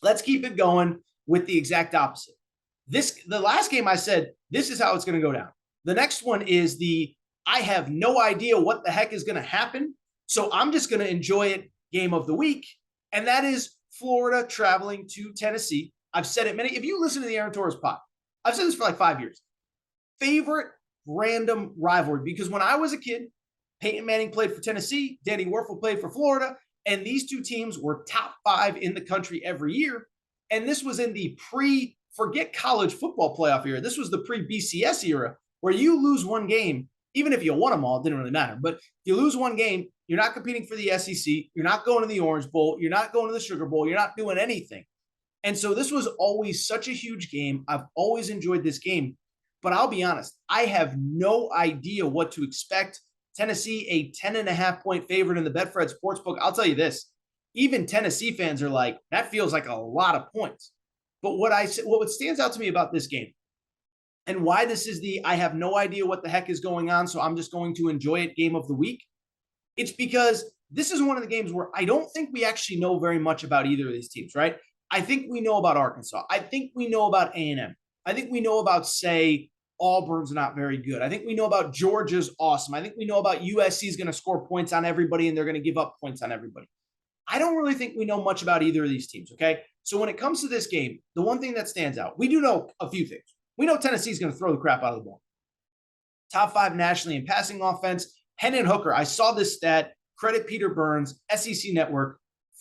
Let's keep it going with the exact opposite. The last game I said, this is how it's going to go down. The next one is I have no idea what the heck is going to happen. So I'm just going to enjoy it game of the week. And that is Florida traveling to Tennessee. I've said it if you listen to the Aaron Torres pod, I've said this for like 5 years. Favorite random rivalry, because when I was a kid, Peyton Manning played for Tennessee, Danny Werfel played for Florida, and these two teams were top 5 in the country every year. And this was in the forget college football playoff era. This was the pre-BCS era where you lose one game, even if you won them all, it didn't really matter. But if you lose one game, you're not competing for the SEC. You're not going to the Orange Bowl. You're not going to the Sugar Bowl. You're not doing anything. And so this was always such a huge game. I've always enjoyed this game. But I'll be honest, I have no idea what to expect. Tennessee, a 10.5-point favorite in the Betfred Sportsbook. I'll tell you this, even Tennessee fans are like, that feels like a lot of points. But what stands out to me about this game and why this is I have no idea what the heck is going on, so I'm just going to enjoy it game of the week. It's because this is one of the games where I don't think we actually know very much about either of these teams, right? I think we know about Arkansas. I think we know about A&M. I think we know about, say, Auburn's not very good. I think we know about Georgia's awesome. I think we know about USC is going to score points on everybody and they're going to give up points on everybody. I don't really think we know much about either of these teams, okay? So when it comes to this game, the one thing that stands out, we do know a few things. We know Tennessee's going to throw the crap out of the ball. Top 5 nationally in passing offense. Hendon Hooker, I saw this stat, credit Peter Burns, SEC Network,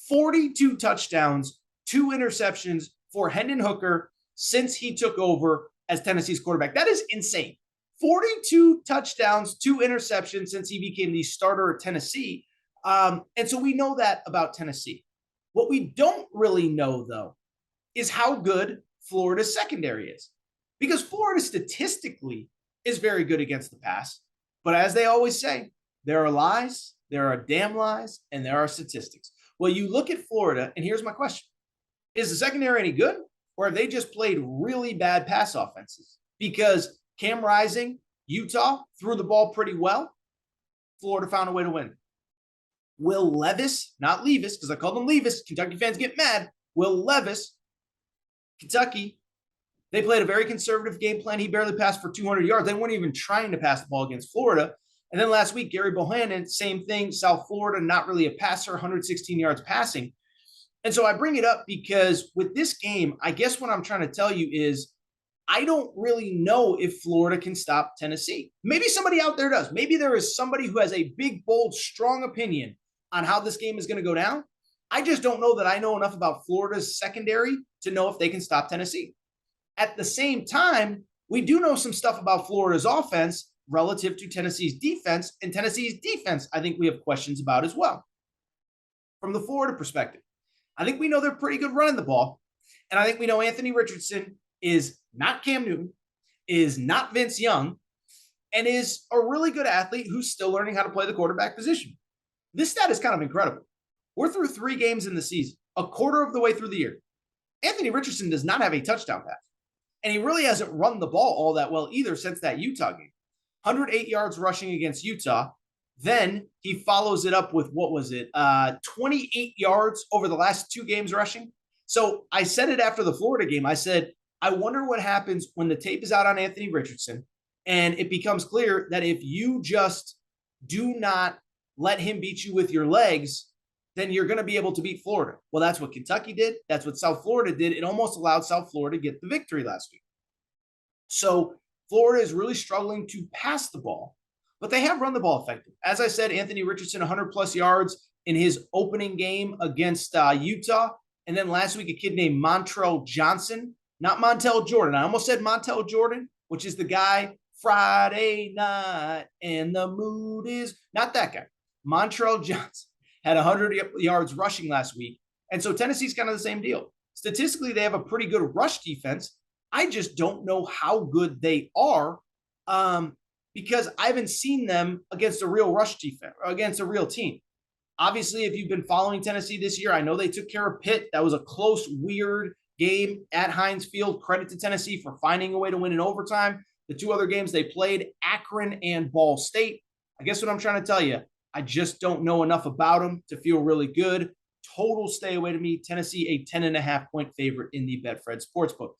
42 touchdowns, 2 interceptions for Hendon Hooker since he took over as Tennessee's quarterback. That is insane. 42 touchdowns, 2 interceptions since he became the starter at Tennessee. And so we know that about Tennessee. What we don't really know, though, is how good Florida's secondary is. Because Florida statistically is very good against the pass. But as they always say, there are lies, there are damn lies, and there are statistics. Well, you look at Florida, and here's my question. Is the secondary any good? Or have they just played really bad pass offenses? Because Cam Rising, Utah, threw the ball pretty well. Florida found a way to win. Will Levis, not Levis, because I called him Levis. Kentucky fans get mad. Will Levis, Kentucky, they played a very conservative game plan. He barely passed for 200 yards. They weren't even trying to pass the ball against Florida. And then last week, Gary Bohannon, same thing, South Florida, not really a passer, 116 yards passing. And so I bring it up because with this game, I guess what I'm trying to tell you is I don't really know if Florida can stop Tennessee. Maybe somebody out there does. Maybe there is somebody who has a big, bold, strong opinion on how this game is going to go down. I just don't know that I know enough about Florida's secondary to know if they can stop Tennessee. At the same time, we do know some stuff about Florida's offense relative to Tennessee's defense, and Tennessee's defense, I think we have questions about as well. From the Florida perspective, I think we know they're pretty good running the ball, and I think we know Anthony Richardson is not Cam Newton, is not Vince Young, and is a really good athlete who's still learning how to play the quarterback position. This stat is kind of incredible. We're through 3 games in the season, a quarter of the way through the year. Anthony Richardson does not have a touchdown pass. And he really hasn't run the ball all that well either since that Utah game. 108 yards rushing against Utah. Then he follows it up with, 28 yards over the last 2 games rushing. So I said it after the Florida game. I said, I wonder what happens when the tape is out on Anthony Richardson and it becomes clear that if you just do not let him beat you with your legs, then you're going to be able to beat Florida. Well, that's what Kentucky did. That's what South Florida did. It almost allowed South Florida to get the victory last week. So Florida is really struggling to pass the ball, but they have run the ball effective. As I said, Anthony Richardson, 100-plus yards in his opening game against Utah. And then last week, a kid named Montrell Johnson, not Montel Jordan. I almost said Montel Jordan, which is the guy, Friday night, and the mood is, not that guy. Montrell Johnson had 100 yards rushing last week. And so Tennessee's kind of the same deal. Statistically, they have a pretty good rush defense. I just don't know how good they are because I haven't seen them against a real rush defense, or against a real team. Obviously, if you've been following Tennessee this year, I know they took care of Pitt. That was a close, weird game at Heinz Field. Credit to Tennessee for finding a way to win in overtime. The 2 other games they played, Akron and Ball State. I guess what I'm trying to tell you, I just don't know enough about them to feel really good. total stay away to me. Tennessee, a 10.5 point favorite in the Betfred Sportsbook.